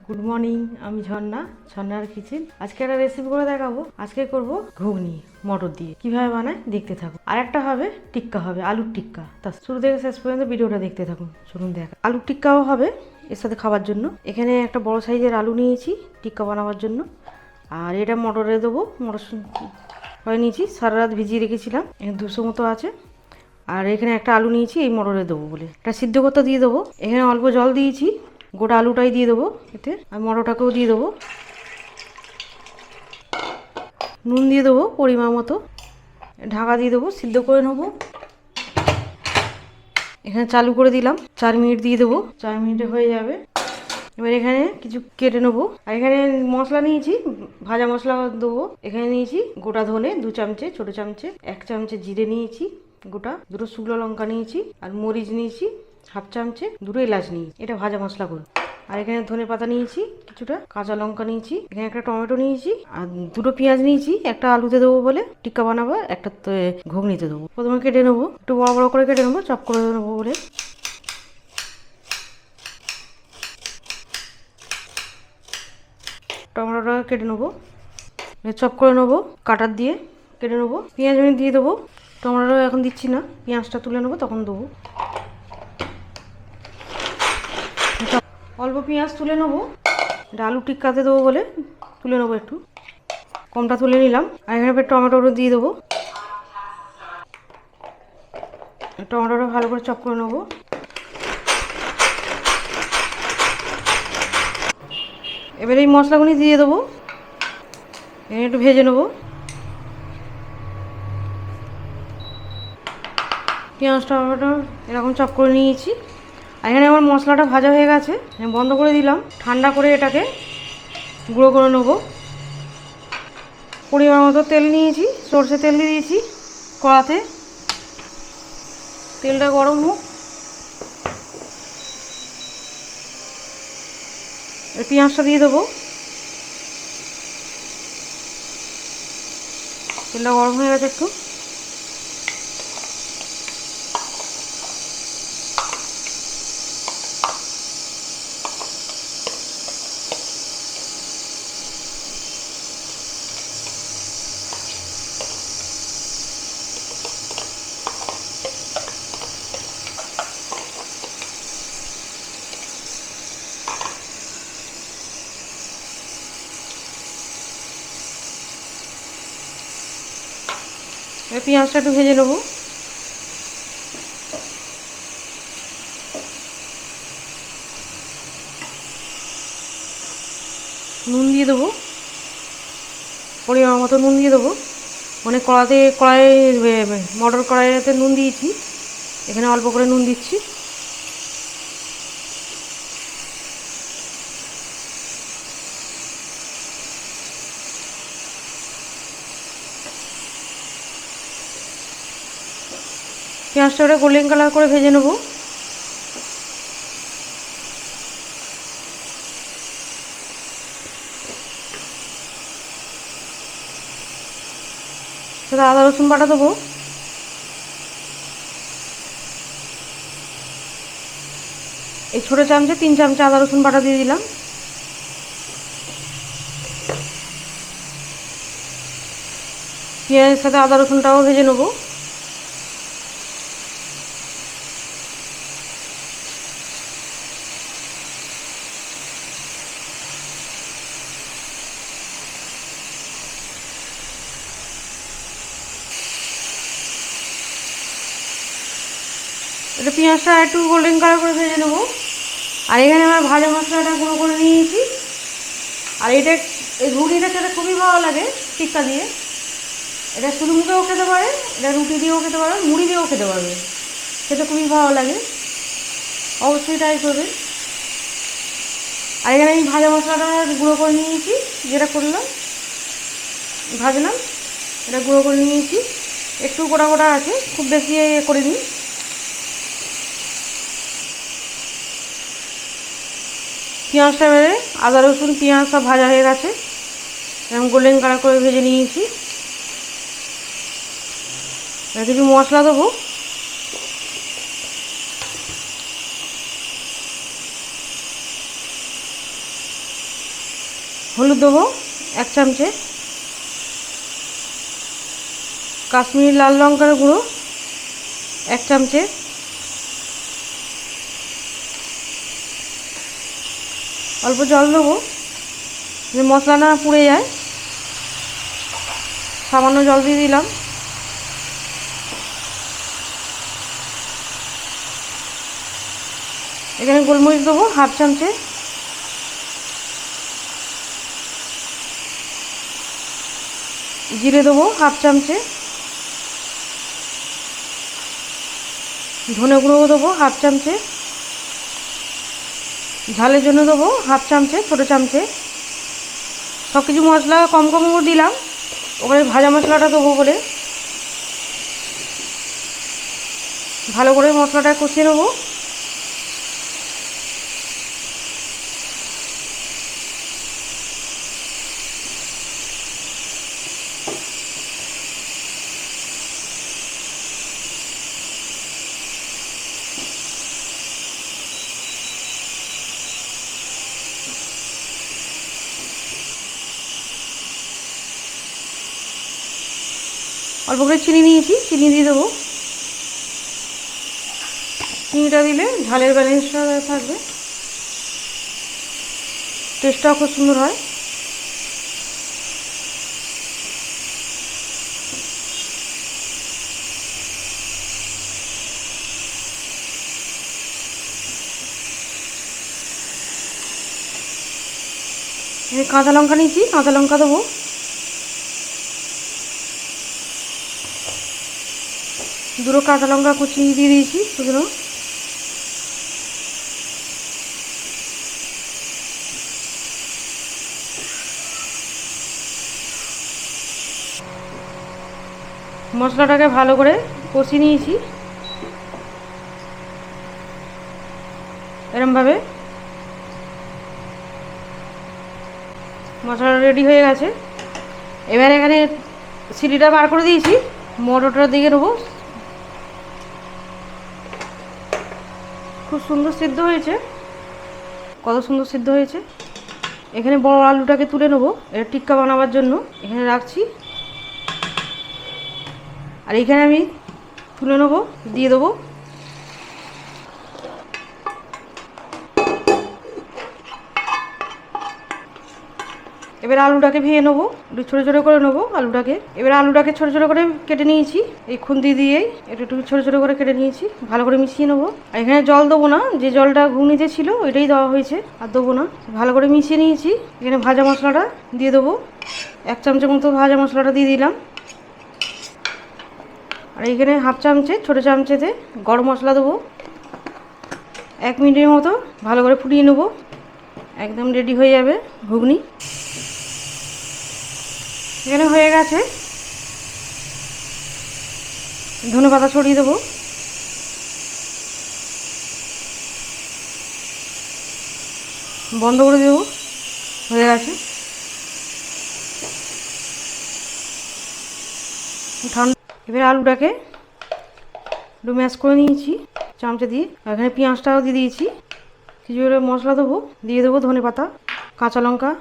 Good morning, আমি ঝর্ণার kitchen. আজকে একটা রেসিপি করে দেখাবো। আজকে করব ঘুগনি মটর দিয়ে। কিভাবে বানায় দেখতে থাকুন। আর একটা হবে টিক্কা, হবে আলুর টিক্কা। তা শুরু থেকে শেষ পর্যন্ত ভিডিওটা দেখতে থাকুন। চলুন দেখা। আলুর টিক্কাও হবে এর সাথে খাবার জন্য। এখানে একটা বড় সাইজের আলু নিয়েছি টিক্কা বানাবার জন্য। আর এটা মটরে দেবো। মটর হয়ে নিয়েছি, সারা রাত ভিজিয়ে রেখেছিলাম, এখানে 200 মতো আছে। আর এখানে একটা আলু নিয়েছি, এই মটরে দেবো বলে এটা সিদ্ধ করতে দিয়ে দেবো। এখানে অল্প জল দিয়েছি, গোটা আলুটাই দিয়ে দেবো এতে, আর মটরটাকেও দিয়ে দেবো। নুন দিয়ে দেবো পরিমাণ মতো, ঢাকা দিয়ে দেবো, সিদ্ধ করে নেবো। এখানে চালু করে দিলাম, 4 মিনিট দিয়ে দেবো, 4 মিনিটে হয়ে যাবে। এবার এখানে কিছু কেটে নেবো। আর এখানে মশলা নিয়েছি, ভাজা মশলা দেবো। এখানে নিয়েছি গোটা ধনে 2 চামচে, ছোটো চামচে 1 চামচে জিরে নিয়েছি গোটা, 2টো শুকনো লঙ্কা নিয়েছি, আর মরিচ নিয়েছি 1/2 চামচে, 2টো এলাচ নিয়েছি। এটা ভাজা মশলা করব। আর এখানে ধনে পাতা নিয়েছি কিছুটা, কাঁচা লঙ্কা নিয়েছি, এখানে একটা টমেটো নিয়েছি, আর 2টো পেঁয়াজ নিয়েছি। একটা আলুতে দেবো বলে টিক্কা বানাবো, একটা ঘুগনিতে দেবো। প্রথমে কেটে নেবো, একটু বড় বড় করে কেটে নেবো, চপ করে নেবো বলে। টমেটোটা কেটে নেবো, চপ করে নেবো, কাটার দিয়ে কেটে নেবো। পেঁয়াজ আমি দিয়ে দেবো, টমেটো এখন দিচ্ছি না, পেঁয়াজটা তুলে নেবো তখন দেবো। অল্প পেঁয়াজ তুলে নেবো, এটা আলু টিক্কাতে দেবো বলে তুলে নেবো, একটু কমটা তুলে নিলাম। আর এখানে টমেটোটা দিয়ে দেবো, টমেটোটা ভালো করে চপ করে নেবো। এবার এই মশলাগুলি দিয়ে দেবো, একটু ভেজে নেবো। পেঁয়াজ টমেটো এরকম চপ করে নিয়েছি। আর এখানে আমার মশলাটা ভাজা হয়ে গেছে, আমি বন্ধ করে দিলাম। ঠান্ডা করে এটাকে গুঁড়ো করে নেবো। পরিমাণ মতো তেল নিয়েছি, সরষে তেল দিয়ে দিয়েছি কড়াতে। তেলটা গরম হোক, পেঁয়াজটা দিয়ে দেবো। তেলটা গরম হয়ে গেছে একটু, এবার পেঁয়াজটা একটু ভেজে নেবো। নুন দিয়ে দেবো, পরিমাণ মতো নুন দিয়ে দেবো। মানে মটর কড়াইতে নুন দিয়েছি, এখানে অল্প করে নুন দিচ্ছি। পেঁয়াজটা ওটা গোল্ডেন কালার করে ভেজে নেবো। সেটা আদা রসুন বাটা দেবো, এই ছোটো চামচে 3 চামচে আদা রসুন বাটা দিয়ে দিলাম। পেঁয়াজের সাথে আদা রসুনটাও ভেজে নেবো। এটা পেঁয়াজটা একটু গোল্ডেন কালার করে ভেজে নেবো। আর এখানে আমার ভাজা মশলাটা গুঁড়ো করে নিয়েছি। আর এটা এই ঘুগনিটা খেতে খুবই ভালো লাগে টিক্কা দিয়ে। এটা শুধু মুখেও খেতে পারে, এটা রুটি দিয়েও খেতে পারবে, মুড়ি দিয়েও খেতে পারবে, খেতে খুবই ভালো লাগে, অবশ্যই ট্রাই করবে। আর এখানে আমি ভাজা মশলাটা গুঁড়ো করে নিয়েছি, যেটা করলাম ভাজলাম, এটা গুঁড়ো করে নিয়েছি। একটু গোটা গোটা আছে, খুব বেশি করে নিই। পেঁয়াজটা এবারে আদা রসুন পেঁয়াজ সব ভাজা হয়ে গেছে, এরকম গোল্ডেন কালার করে ভেজে নিয়েছি। এবার কিছু মশলা দেবো, হলুদ দেবো 1 চামচে, কাশ্মীরি লাল লঙ্কার গুঁড়ো 1 চামচে, অল্প জল দেবো যে মশলা না পুড়ে যায়, সামান্য জল দিয়ে দিলাম। এখানে গোলমরিচ দেবো 1/2 চামচে, জিরে দেবো 1/2 চামচে, ধনে গুঁড়ো দেবো 1/2 চামচে, ঝালের জন্য দেবো 1/2 চামচে ছোটো চামচে। সব কিছু মশলা কম কম করে দিলাম, ওখানে ভাজা মশলাটা দেবো বলে। ভালো করে মশলাটা কষিয়ে নেবো। অল্প করে চিনি নিয়েছি, চিনি দিয়ে দেবো। চিনিটা দিলে ঝালের ব্যালেন্সটা থাকবে, টেস্টটাও খুব সুন্দর হয়। কাঁচা লঙ্কা নিয়েছি, কাঁচা লঙ্কা দেবো। দুটো কাঁচা লঙ্কা কুচি দিয়ে দিয়েছি শুকনো। মশলাটাকে ভালো করে কষিয়ে নিয়েছি এরমভাবে। মশলা রেডি হয়ে গেছে। এবার এখানে সিটিটা বার করে দিয়েছি, মটরটা দিয়ে নেবো। খুব সুন্দর সিদ্ধ হয়েছে, কত সুন্দর সিদ্ধ হয়েছে। এখানে বড় আলুটাকে তুলে নেবো, এটা টিক্কা বানাবার জন্য এখানে রাখছি। আর এখানে আমি তুলে নেবো, দিয়ে দেবো। এবার আলুটাকে ভেঙে নেবো, একটু ছোটো ছোটো করে নেবো আলুটাকে। এবার আলুটাকে ছোটো ছোটো করে কেটে নিয়েছি, এই খুন্তি দিয়েই একটু একটু ছোটো ছোটো করে কেটে নিয়েছি। ভালো করে মিশিয়ে নেবো। আর এখানে জল দেবো না, যে জলটা ঘুগনিতে ছিল ওইটাই দেওয়া হয়েছে, আর দেবো না। ভালো করে মিশিয়ে নিয়েছি। এখানে ভাজা মশলাটা দিয়ে দেবো, 1 চামচের মতো ভাজা মশলাটা দিয়ে দিলাম। আর এইখানে 1/2 চামচে ছোটো চামচেতে গরম মশলা দেবো। 1 মিনিটের মতো ভালো করে ফুটিয়ে নেবো, একদম রেডি হয়ে যাবে ঘুগনি। এখানে হয়ে গেছে, ধনেপাতা ছড়িয়ে দেবো। বন্ধ করে দেবো, হয়ে গেছে। ঠান্ডা। এবার আলুটাকে একটু ম্যাশ করে নিয়েছি চামচে দিয়ে। এখানে পেঁয়াজটাও দিয়ে দিয়েছি। কিছু মশলা দেবো, দিয়ে দেবো ধনেপাতা, কাঁচা লঙ্কা,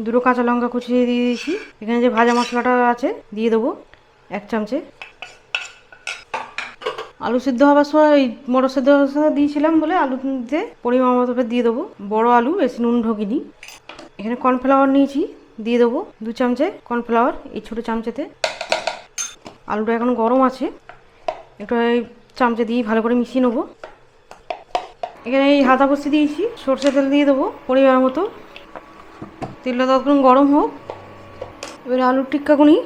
দুটো কাঁচা লঙ্কা কুচিয়ে দিয়ে দিয়েছি। এখানে যে ভাজা মশলাটা আছে দিয়ে দেবো 1 চামচে। আলু সিদ্ধ হওয়ার সময় ওই মটর সিদ্ধ হওয়ার সময় দিয়েছিলাম বলে আলুতে পরিমাণ মতো দিয়ে দেবো। বড় আলু, বেশি নুন ঢোকিনি। এখানে কর্নফ্লাওয়ার নিয়েছি, দিয়ে দেবো 2 চামচে কর্নফ্লাওয়ার এই ছোটো চামচেতে। আলুটা এখন গরম আছে, একটু এই চামচে দিয়ে ভালো করে মিশিয়ে নেবো। এখানে এই হাতা বসিয়ে দিয়েছি, সরষে তেল দিয়ে দেবো পরিমাণ মতো। তেলটা ততক্ষণ গরম হোক। এবার আলুর টিক্কাগুনি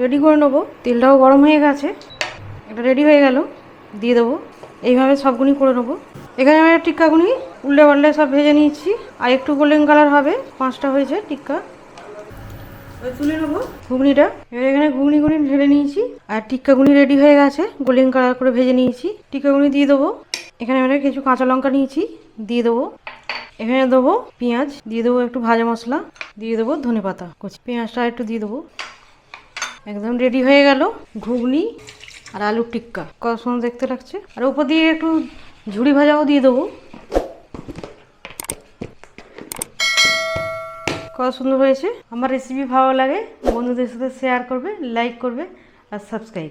রেডি করে নেবো। তেলটাও গরম হয়ে গেছে, এটা রেডি হয়ে গেল, দিয়ে দেবো। এইভাবে সবগুনি করে নেবো। এখানে আমি টিক্কাগুনি উল্টে পাল্টে সব ভেজে নিয়েছি, আর একটু গোল্ডেন কালার হবে। 5টা হয়েছে টিক্কা, তুলে নেবো ঘুগনিটা। এবার এখানে ঘুগনিগুনি ঢেলে নিয়েছি, আর টিক্কাগুনি রেডি হয়ে গেছে, গোল্ডেন কালার করে ভেজে নিয়েছি। টিক্কাগুনি দিয়ে দেবো। এখানে আমরা কিছু কাঁচা লঙ্কা নিয়েছি, দিয়ে দেবো। এখানে দেবো পেঁয়াজ, দিয়ে দেবো একটু ভাজা মশলা, দিয়ে দেবো ধনেপাতা কুচি, পেঁয়াজটা একটু দিয়ে দেবো। একদম রেডি হয়ে গেল ঘুগনি আর আলুর টিক্কা, কত সুন্দর দেখতে লাগছে। আর উপর দিয়ে একটু ঝুড়ি ভাজাও দিয়ে দেবো। কত সুন্দর হয়েছে। আমার রেসিপি ভালো লাগে বন্ধুদের সাথে শেয়ার করবে, লাইক করবে আর সাবস্ক্রাইব।